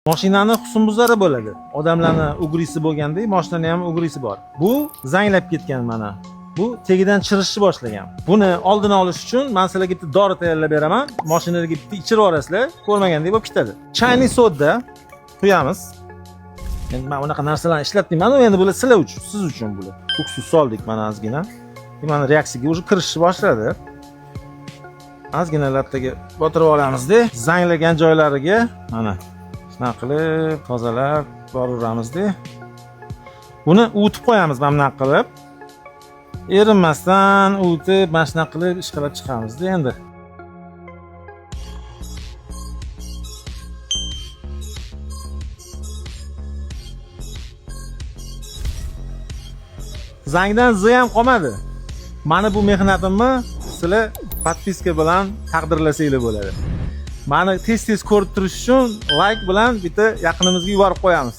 Mashinani husnbuzari bo'ladi. Odamlarni ugrisi bo'lganda, mashinani ham ugrisi bor. Bu zanglab ketgan mana. Bu tegidan chirishni boshlagan. Buni oldini olish uchun men sizlarga bitta dori tayyorlab beraman. Mashinaga bitta ichirib yuborasizlar, ko'rmagandek bo'lib ketadi. Chayni soda quyamiz. Endi men unaqa narsalarni ishlatmayman, endi bular sizlar uchun, siz uchun bular. Uksus soldik mana ozgina. Mana reaksiyaga уже kirishni boshladi. Ozgina lattaga botirib olamiz-da, zanglagan joylariga mana shunaqa qilib tozalab boraveramiz-da. Buni uvitib qo'yamiz mana bunaqa qilib. Erinmasdan uvitib, mana shunaqa qilib ishqalab chiqamiz-da endi. Zangdan zi ham qolmadi. Mana bu mehnatimni sizlar podpiska bilan taqdirlasanglar bo'ladi. Mani tez-tez ko'rib turish uchun like bilan bitta yaqinimizga yuborib qo'yamiz.